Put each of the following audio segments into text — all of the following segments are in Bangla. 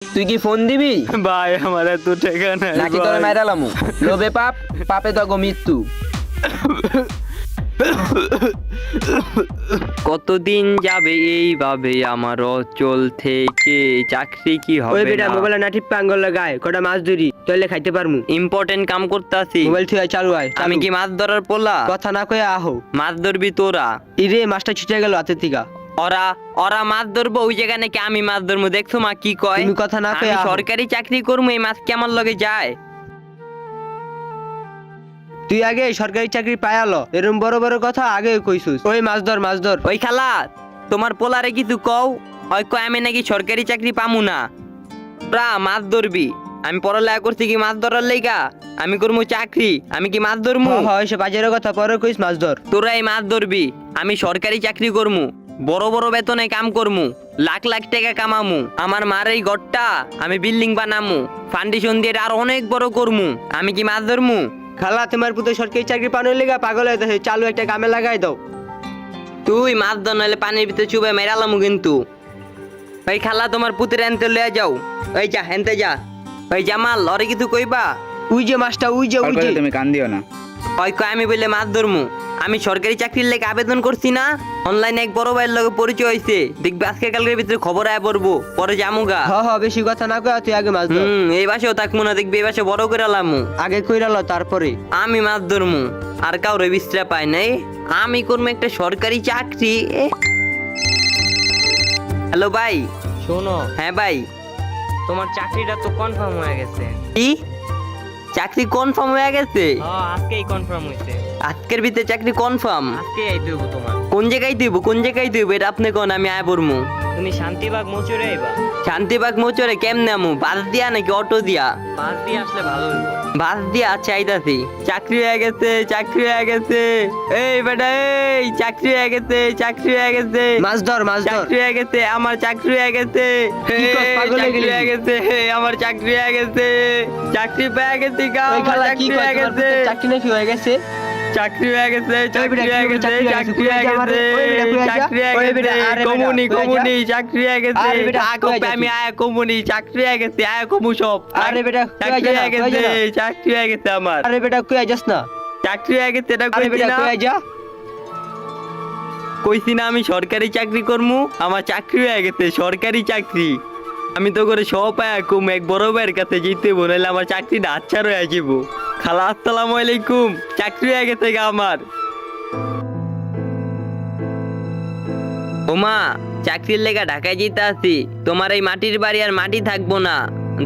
তুই কি ফোন দিবি ভাই আমার এত টাকা নাই নাকি তোর ভাই। মাইরালামু? লোভে পাপ, পাপে তো মৃত্যু। কতদিন যাবে এইভাবে আমার অচল থেকে চাকরি কি ওই হবে বেটা না মোবাইল না টিপ আঙ্গল লাগায় কটা মাছ ধরি তইলে খাইতে পারমু। ইম্পর্টেন্ট কাম করতেছি মোবাইল থুই চালু আয় আমি কি মাছ ধরার পোলা কথা না কয়ে আহো। মাছ ধরবি তোরা ইরে মাছটা ছুটে গেল হাতের থেকে। ওরা ওরা মাছ ধরবো ওই জায়গা নাকি আমি মাছ ধরবো দেখছো মা কি কয় তুমি কথা না কয়ে আমি আহো। সরকারি চাকরি করবো এই মাছ কি আমার লগে যায় তুই আগে সরকারি চাকরি পায়ালো এরম বড় বড় কথা আগে কইছুস। ওই মাছ ধর মাছ ধর। ওই খালা তোমার পোলারে কিছু কও ওই কয় আমি নাকি সরকারি চাকরি পামু না তোরা মাছ ধরবি আমি পড়ালেখা করছি কি মাছ ধরার লেগা আমি করবো চাকরি আমি কি মাছ ধরবো হয় সে বাজারের কথা পরে কইস মাছ ধর। তোরা এই মাছ ধরবি আমি সরকারি চাকরি করমু বড় বড় বেতনে কাম করমু লাখ লাখ টাকা কামামু আমার মার এই ঘরটা আমি বিল্ডিং বানামু ফাউন্ডেশন দিয়ে এটা আর অনেক বড় করমু আমি কি মাছ ধরমু খালা তোমার পুতো সরকারি চাকরি পানোর লেগা পাগল হয়ে দেখে চালু একটা কামে লাগাই দাও। তুই মাছ ধর নাহলে পানির ভিতরে চুবে মেরালামু কিন্তু ওই খালা তোমার পুতের এনতে লয়ে যাও ওই যা হেনতে যা ওই জামাল লরে কিছু কইবা উই যে মাছটা উই যে উই যে। তুমি কান দিও না। ওই কয় আমি বললে মাছ ধরমু আমি সরকারি চাকরির লেগে আবেদন করছি না অনলাইনে এক বড় ভাইয়ের লগে পরিচয় হয়েছে দেখবি আজকে কালকের ভিতরে খবর আয় পড়বো পরে জামুগা বেশি কথা না কয়ে তুই আগে মাছ ধর। এই বাসেও থাকবো না দেখবি এই বাসে বড় করে লামু আগে কইরালো তারপরে। আমি মাছ ধরমু আর কাউরে বিশ্রা পাই নাই আমি করবো একটা সরকারি চাকরি হ্যালো ভাই শোনো হ্যাঁ ভাই তোমার চাকরিটা তো কনফার্ম হয়ে গেছে। কি চাকরি কনফার্ম হয়ে গেছে আজকেই কনফার্ম হয়েছে। আজকের ভিতরে চাকরি কনফার্ম আজকেই আইতে হইব তোমার। কোন জায়গায় দিব এটা আপনি কোন আমি আয় পড়মু তুমি শান্তিবাগ মোচরে আইবা। শান্তিবাগ মোচরে কেমনে আমু বাস দিয়া নাকি অটো দিয়া বাস দিয়ে আসলে ভালো হইব। বাস দিয়া আচ্ছা আইতাছি চাকরি হয়ে গেছে চাকরি হয়ে গেছে এই বেটা এই চাকরি হয়ে গেছে চাকরি হয়ে গেছে মাছ ধর মাছ ধর। চাকরি হয়ে গেছে আমার চাকরি হয়ে গেছে কি কস, এই, পাগল হয়ে চাকরি গেলি? হয়ে গেছে আমার চাকরি হয়ে গেছে চাকরি পেয়ে গেছি গা ওই আমার খালা কি চাকরি কয় হয়ে তোমার গেছে পুতো চাকরি নাকি হয়ে গেছে? চাকরি হয়ে গেছে চাকরি বেটা, হয়ে কি গেছে চাকরি চাকরি হয়ে হয়ে গেছে? গেছে ওই বেটা, কই আইছা? চাকরি হয়ে ওই গেছে বেটা, আরে বেটা, কমুনি কই আইছা? কমুনি চাকরি হয়ে গেছে আরে বেটা, কই আকপে আইছা আমি তুই? আয়া কমুনি চাকরি হয়ে গেছে আয়া কমু সব আরে বেটা, কই চাকরি আইছা না, হয়ে কই আইছা গেছে না? চাকরি হয়ে গেছে আমার আরে বেটা কই আইছস না? চাকরি হয়ে গেছে এটা আরে কইছি বেটা না কই আইছা? কইছি না আমি সরকারি চাকরি করমু আমার চাকরি হয়ে গেছে সরকারি চাকরি আমি তো করে সব পায়া কম এক বড় ভাইয়ের কাছে যেতে বলে আমার চাকরিটা আচ্ছা রয়ে যাবো খালা আসসালামু আলাইকুম চাকরি হয়ে গেছে গা আমার ওমা চাকরির লেগা ঢাকায় যেতে আসি তোমার এই মাটির বাড়ি আর মাটি থাকবো না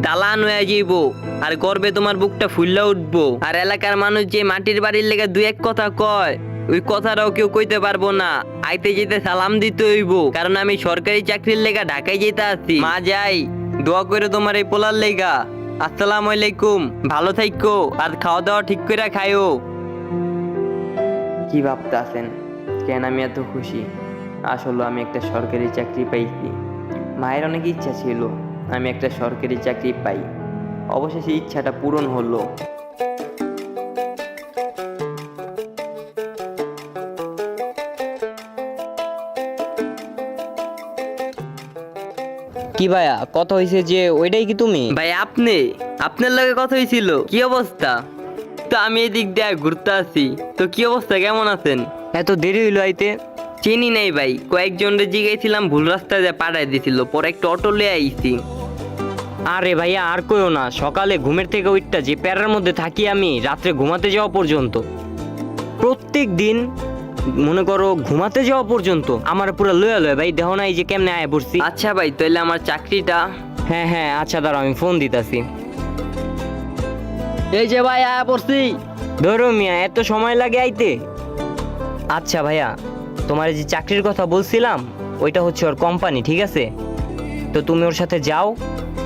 দালান হয়ে যাইবো আর করবে তোমার বুকটা ফুললা উঠবো আর এলাকার মানুষ যে মাটির বাড়ির লেগা দুই এক কথা কয় ওই কথাটাও কেউ কইতে পারবো না আইতে যেতে সালাম দিতে হইব কারণ আমি সরকারি চাকরির লেগা ঢাকায় যেতে আসি মা যাই দোয়া করে তোমার এই পোলার লেগা আসসালামু আলাইকুম ভালো থাইকো আর খাওয়া দাওয়া ঠিক করে খাইও কি ভাবতে আছেন কেন আমি এত খুশি আসলে আমি একটা সরকারি চাকরি পাইছি মায়ের অনেক ইচ্ছা ছিল আমি একটা সরকারি চাকরি পাই অবশেষে ইচ্ছাটা পূরণ হলো কি ভাইয়া কথা হইছে যে ওইটাই কি তুমি? ভাই আপনার লগে কথা হয়েছিল কি অবস্থা তো আমি এদিক দিয়ে ঘুরতে আসি তো কি অবস্থা কেমন আছেন এত দেরি হইলো আইতে? চিনি নাই ভাই কয়েকজনরে জিগাইছিলাম ভুল রাস্তায় যা পাঠাই দিছিল পরে একটা অটো লিয়ে আইছি আরে ভাইয়া আর কইও না, সকালে ঘুমের থেকে উঠটা যে প্যারার মধ্যে থাকি আমি রাত্রে ঘুমাতে যাওয়া পর্যন্ত প্রত্যেক দিন মনে করো ঘুমাতে যাওয়া পর্যন্ত আমার পুরো লয়া লয় ভাই দেহ নাই যে কেমনে আয় পড়ছি। আচ্ছা ভাই তাহলে আমার চাকরিটা হ্যাঁ হ্যাঁ আচ্ছা দাঁড়াও আমি ফোন দিতাছি। এই যে ভাই আয়া পড়ছি। ধরো মিয়া এত সময় লাগে আইতে? আচ্ছা ভাইয়া তোমার যে চাকরির কথা বলছিলাম ওইটা হচ্ছে ওর কোম্পানি, ঠিক আছে? তো তুমি ওর সাথে যাও,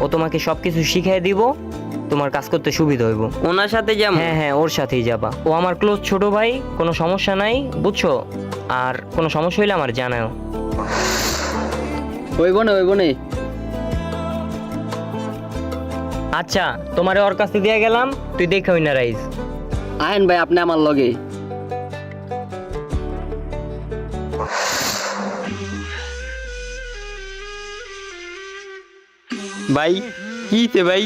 ও তোমাকে সবকিছু শিখিয়ে দিব, তোমার কাজ করতে সুবিধা হইব। ওনার সাথে যেমন হ্যাঁ হ্যাঁ ওর সাথেই যাবা, ও আমার ক্লোজ ছোট ভাই, কোনো সমস্যা নাই বুঝছো? আর কোনো সমস্যা হইলে আমার জানাও। হইব না আচ্ছা তোমারে ওর কাছে দিয়ে গেলাম, তুই দেখে হই না রাইজ। আহেন ভাই আপনি আমার লগে। ভাই কি তে ভাই?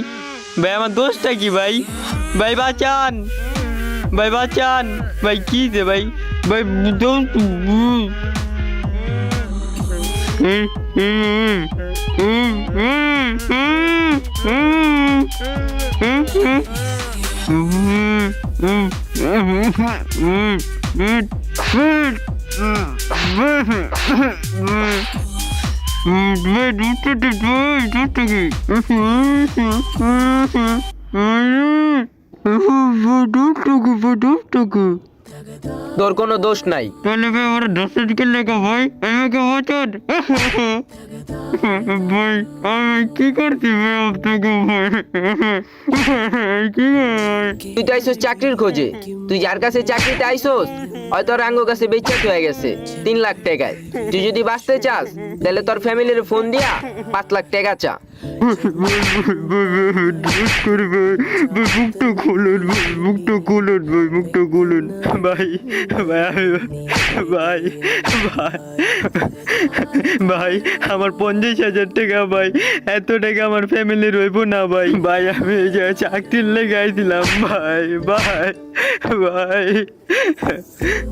ভাই আমার দোষটা কি ভাই? ভাই বাঁচান, ভাই বাঁচান, ভাই কি তে ভাই? ভাই দোষ তোর কোনো দোষ নাই। তাহলে ভাই আমার দোষের দিকে লেখা ভাই, আমাকে বাঁচান ভাই। আমি কি করছি ভাই আপনাকে ভাই? কি ভাই? তুই তো আইসোস চাকরির খোঁজে। তুই যার কাছে চাকরিতে আইসোস হয়তো তোর আঙ্গ কাছে বেচাত হয়ে গেছে 3 লাখ টাকায়। তুই যদি বাঁচতে চাস তাহলে তোর ফ্যামিলির ফোন দিয়া 5 লাখ টাকা চা। দোষ করে ভাই, ভাই মুখটা খুলুন ভাই, মুখটা খুলুন ভাই, মুখটা খুলুন ভাই। ভাই ভাই ভাই ভাই আমার 50,000 টাকা ভাই, এত টাকা আমার ফ্যামিলির হইব না ভাই। ভাই আমি এই যে চাকরির লেগে আইছিলাম ভাই, ভাই ভাই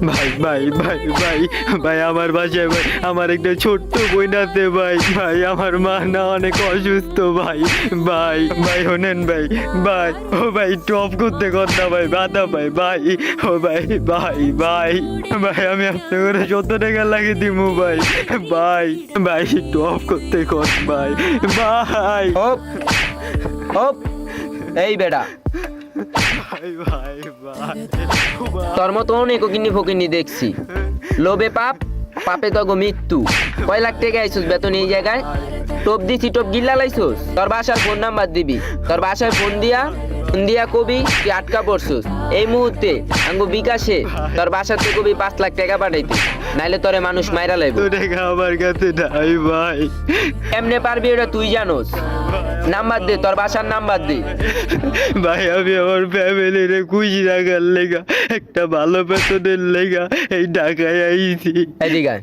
ভাই ভাই ভাই ভাই ভাই আমার বাসায় ভাই আমার একটা ছোট্ট বোন আছে ভাই। ভাই আমার মা না অনেক অসুস্থ ভাই। ভাই ভাই শোনেন ভাই, ভাই ও ভাই টপ করতে কথা ভাই, বাধা ভাই ভাই। ও ভাই ভাই ভাই ভাই আমি আপনার 100 টাকা লাগিয়ে দিব ভাই। ভাই ভাই টপ করতে কর ভাই, ভাই হপ হপ। এই বেটা, ভাই ভাই ভাই তোর মতো অনেক কিনি ফকিনি দেখছি। লোভে পাপ, পাপে তগো মৃত্যু। কয় লাখ টাকা আইসোস বেতন এই জায়গায়? টোপ দিছি, টোপ গিল্লা লাইছোস? তোর বাসার ফোন নাম্বার দিবি, তোর বাসায় ফোন দিয়া কবি তুই আটকা পড়ছোস। এই মুহূর্তে আঙ্গু বিকাশে তোর বাসাতে কবি 5 লাখ টাকা পাঠাইতে, নাইলে তোরে মানুষ মাইরা লাইব। তো টাকা আমার কাছে নাই ভাই। এমনে পারবি ওটা তুই জানোস। নাম্বার দে, তোর বাসার নাম্বার দে। ভাই আমি আমার ফ্যামিলির খুশি রাখার লেগা, একটা ভালো বেতনের লেগা এই ঢাকায় আইছি এদিকে আয়।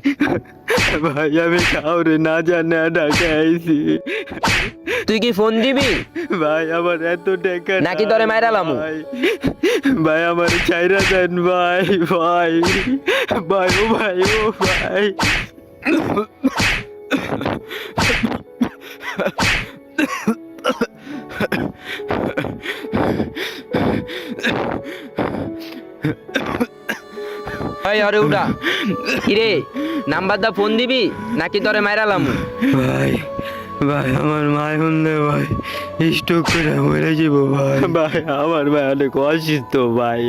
ভাই। আমি কাউরে না জানে ঢাকায় আইছি তুই কি ফোন দিবি ভাই। আমার এত টাকা নাকি নাই তোরে মাইরালামু? ভাই। ভাই আমার চাইরা দেন ভাই, ভাই ভাই ও ভাই ও ভাই। এই আরে উড়া। কিরে নাম্বার দা, ফোন দিবি নাকি তোরে মাইরালামু? ভাই ভাই আমার মা শুনলে ভাই স্ট্রোক করে মরে যাব ভাই। ভাই আমার ভাই অনেক অসুস্থ ভাই,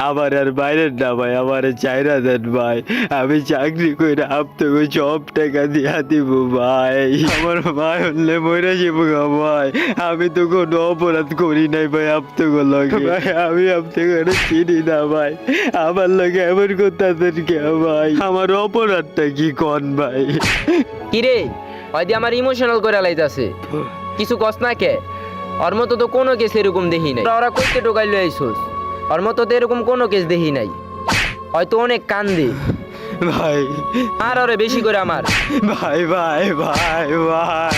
আমার আর বাইরের না ভাই, আমার চাইরা দেন ভাই। আমি চাকরি করে আপনাকে সব টাকা দিয়া দিব ভাই। আমার মা শুনলে মরে যাব ভাই। আমি তো কোনো অপরাধ করি নাই ভাই আপনাকে লগে ভাই। আমি আপনাকে চিনি না ভাই, আমার লগে এমন করতেছেন কে ভাই? আমার অপরাধটা কি কন ভাই? কিরে হয়তো আমার ইমোশনাল করে লাইতাছে, কিছু কস না কে? ওর মতো তো কোনো কেস এরকম দেখি নাই। ওরা কইতে টোকাই লই আইছোস, ওর মতো তো এরকম কোনো কেস দেখি নাই। হয়তো অনেক কান্দে ভাই আর ওরে বেশি করে আমার। ভাই ভাই ভাই ভাই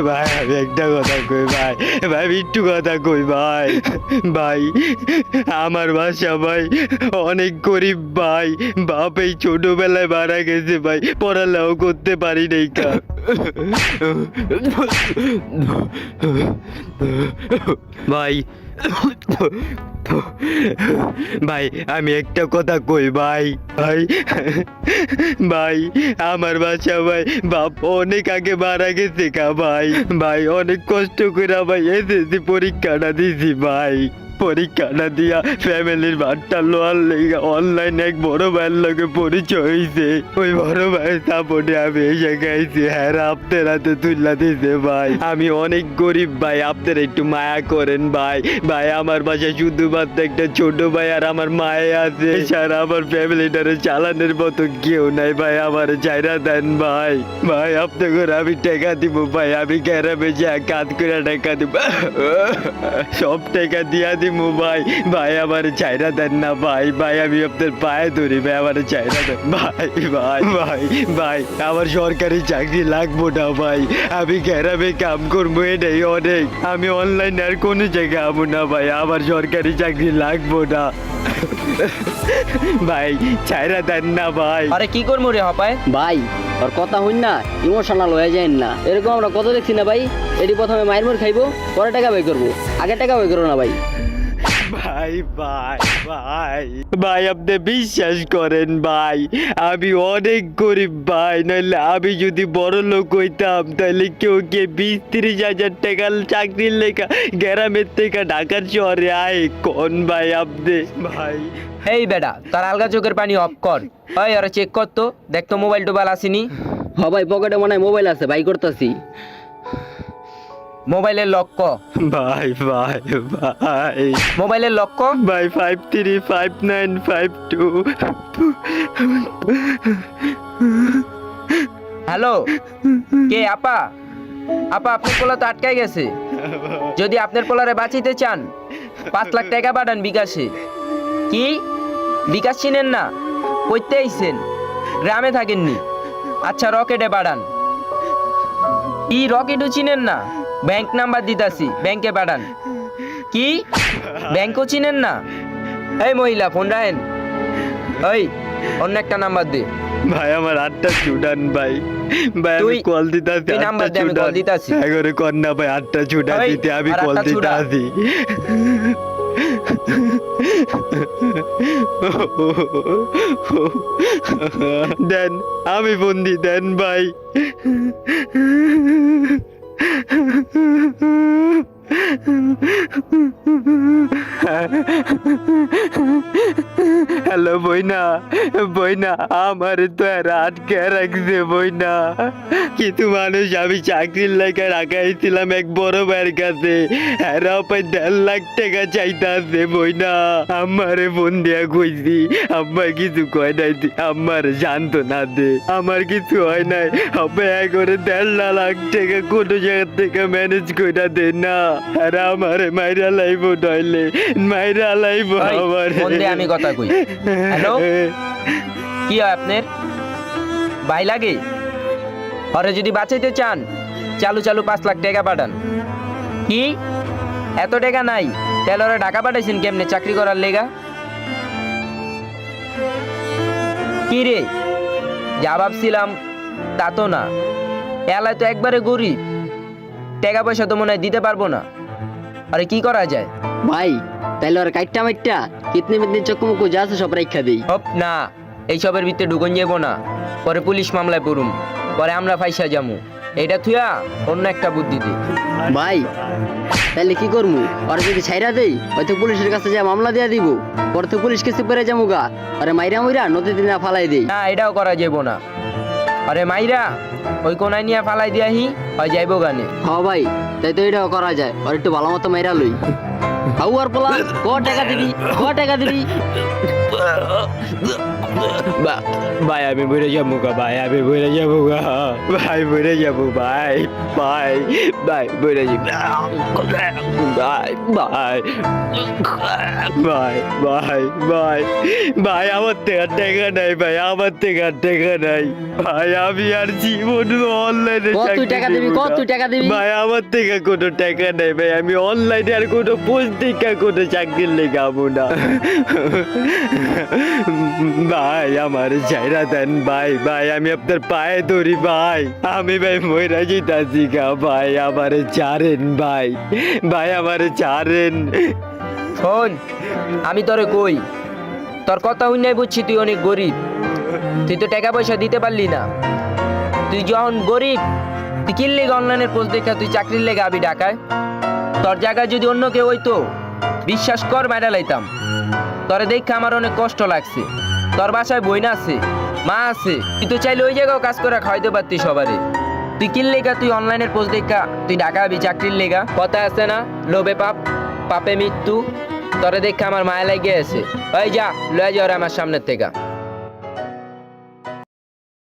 ভাই আমি একটা কথা কই ভাই, ভাই আমি একটু কথা কই ভাই। ভাই আমার বাসা ভাই অনেক গরিব ভাই। বাপ এই ছোটবেলায় মারা গেছে ভাই, পড়ালেও করতে পারি নাই কা। ভাই ভাই আমি একটা কথা কই ভাই, ভাই ভাই আমার বাচ্চা ভাই বাপ অনেক আগে মারা গেছে কা ভাই। ভাই অনেক কষ্ট করে ভাই এসএসসি পরীক্ষাটা দিছি ভাই। পরীক্ষাটা দিয়া ফ্যামিলির ভাতটা লোয়ার লেগে অনলাইন এক বড় ভাইয়ের লগে পরিচয় হয়েছে। ওই বড় ভাইয়ের সাপোর্টে আমি এসে গাইছি। হ্যাঁ আপনার হাতে তুললা দিছে ভাই। আমি অনেক গরিব ভাই, আপনারা একটু মায়া করেন ভাই। ভাই আমার বাসায় শুধুমাত্র একটা ছোট ভাই আর আমার মায়ে আছে, এছাড়া আমার ফ্যামিলিটারে চালানোর মতো কেউ নাই ভাই। আমার চাইরা দেন ভাই। ভাই আপনাকে আমি টাকা দিব ভাই, আমি গ্যারামে যা কাজ করে টাকা দিব, সব টাকা দিয়া দিব দিমু ভাই। ভাই আমার চাইরা দেন না ভাই, ভাই আমি আপনার পায়ে ধরি ভাই, আমার চাইরা দেন ভাই। ভাই ভাই ভাই আমার সরকারি চাকরি লাগবো না ভাই, আমি গ্রামে কাম করবো এটাই অনেক, আমি অনলাইন আর কোনো জায়গায় আমু না ভাই, আমার সরকারি চাকরি লাগবো না ভাই, চাইরা দেন না ভাই। আরে কি করবো রে হপায়? ভাই ওর কথা হইন না, ইমোশনাল হয়ে যায় না, এরকম আমরা কত দেখছি না ভাই। এটি প্রথমে মায়ের মোর খাইবো, পরে টাকা বাই করবো, আগে টাকা বাই করবো না ভাই। ভাই ভাই ভাই ভাই আপনি বিশ্বাস করেন ভাই, আমি অনেক গরিব ভাই, নাহলে আমি যদি বড় লোক হইতাম তাহলে কেউ কে 20-30 হাজার টাকার চাকরির লেখা গ্রামের থেকে ঢাকার শহরে আয় কোন ভাই আপনি ভাই। এই বেটা, তার আলগা চোখের পানি অফ কর। ওই আরে চেক কর তো, দেখ তো মোবাইল টোবাইল আসেনি। হ ভাই পকেটে মনে হয় মোবাইল আছে, বাই করতেছি। মোবাইলের লক্ষ্য, ভাই ভাই ভাই মোবাইলের লক্ষ্য। ভাই 535952। হ্যালো, কে? আপা, আপা আপনার পোলা তো আটকাই গেছে। যদি আপনার পোলারে বাঁচিতে চান 5 লাখ টাকা পাঠান বিকাশে। কি বিকাশ চিনেন না? কইতে আইছেন, গ্রামে থাকেননি? আচ্ছা রকেটে পাঠান। কি রকেটও চিনেন না? ব্যাংক নাম্বার দিতাছি, ব্যাংকে পাঠান। কি ব্যাংকও চিনেন না? এই মহিলা ফোন রাখেন, ওই অন্য একটা নাম্বার দে। ভাই আমার 8টা চুডান ভাই, ভাই আমি তুই- কল দিতাছি, তুই নাম্বার দে, আমি কল দিতাছি। এগরে কর না ভাই, 8টা চুডান ওই, দিতে আমি আর কল 8টা চুডা। দিতাছি। দেন আমি বন্দি দেন ভাই। হ্যালো বইনা, বইনা আমার তো আর আটকে রাখছে বইনা, কিছু মানুষ আমি চাকরির লেগে রাখাইছিলাম এক বড় ভাইয়ের কাছে, এরাও প্রায় 1.5 লাখ টাকা চাইতাছে বইনা, আমারে ফোন দিয়া কইছি, আম্মা কিছু কয় নাই, আমার শান্ত না দে, আমার কিছু হয় নাই, হবে করে 1.5 লাখ টাকা কোনো জায়গা থেকে ম্যানেজ কইরা দে না, আর আমারে মাইরা লাইবো, নইলে মাইরা লাইবো ওই, আমারে। ফোন দে, আমি কথা কই। হ্যালো, কি হয় আপনার? ভাই লাগে? পরে যদি বাঁচাইতে চান চালু চালু 5 লাখ টাকা পাঠান। কি এত টাকা নাই? তাহলে ওরা ঢাকা পাঠাইছেন কেমনে চাকরি করার লেগা? কি রে, যা ভাবছিলাম তা তো না, এলায় তো একবারে গরিব, টাকা পয়সা তো মনে হয় দিতে পারবো না। আরে কি করা যায়? ভাই তাইলে ওর কাইটটা মাইটটা কিতনি মিতনি চকুমুকু যা আছে সব রাইখা দেই। হপ না, এইসবের ভিতরে ঢুকন যাবো না, পরে পুলিশ মামলায় পড়ুম, পরে আমরা ফাইসা যামু। এটা থুয়া অন্য একটা বুদ্ধি দে। ভাই তাইলে কি করমু, ওর যদি ছাইরা দেই হয়তো পুলিশের কাছে যা মামলা দিয়া দিব, পরে তো পুলিশ কেসে পড়ে যামু গা, আরে মাইরা মুইরা নদীতে না ফালাই দেই। না, এটাও করা যাবো না। আরে মাইরা ওই কোনায় নিয়ে ফালাই দিয়াহি হয় যাইবো গানে। হ ভাই তাই তো এটাও করা যায়, আর একটু ভালো মতো মাইরা লই। হাউ আর পোলা ক টাকা দিবি, ক টাকা দিবি। ভাই আমি বলে যাবো গা, ভাই আমি বলে যাবো গা, ভাই বলে যাবো, ভাই ভাই ভাই বলে যাবো, ভাই ভাই ভাই ভাই ভাই ভাই আমার থেকে টাকা নাই, ভাই আমার থেকে টাকা নাই, ভাই আমি আর জীবন অনলাইনে কত তুই টাকা দিবি, কত তুই টাকা দিবি। ভাই আমার থেকে কোনো টাকা নাই, ভাই আমি অনলাইনে আর কোনো পত্রিকা কোনো চাকরির লেগে আমু না, ভাই আমার চাইরা দেন ভাই, ভাই আমি আপনার পায়ে ধরি ভাই, আমি ভাই মইরা জিতাছি গা, ভাই আমারে ছাড়েন ভাই, ভাই আমারে ছাড়েন। শোন, আমি তোরে কই, তোর কথা শুনে বুঝছি তুই অনেক গরিব, তুই তো টাকা পয়সা দিতে পারলি না। তুই যখন গরিব, তুই কিনলি অনলাইনের পোস্ট দেখা তুই চাকরির লেগে আবি ঢাকায়। তোর জায়গায় যদি অন্য কেউ হইতো, বিশ্বাস কর মাইরা লাইতাম। তোরে দেখে আমার অনেক কষ্ট লাগছে। তোর বাসায় বইনা আছে, মা আছে, তুই তো চাইলে ওই জায়গাও কাজ করে খাওয়াইতে পারতি সবারে। তুই কিন লেগা তুই অনলাইনের পোস্ট দেখা তুই ঢাকা আবি চাকরির লেগা। কথা আছে না, লোভে পাপ, পাপে মৃত্যু। তোরে দেখে আমার মায়া লাগে আছে। ওই যা লয়ে যা আমার সামনের থেকে।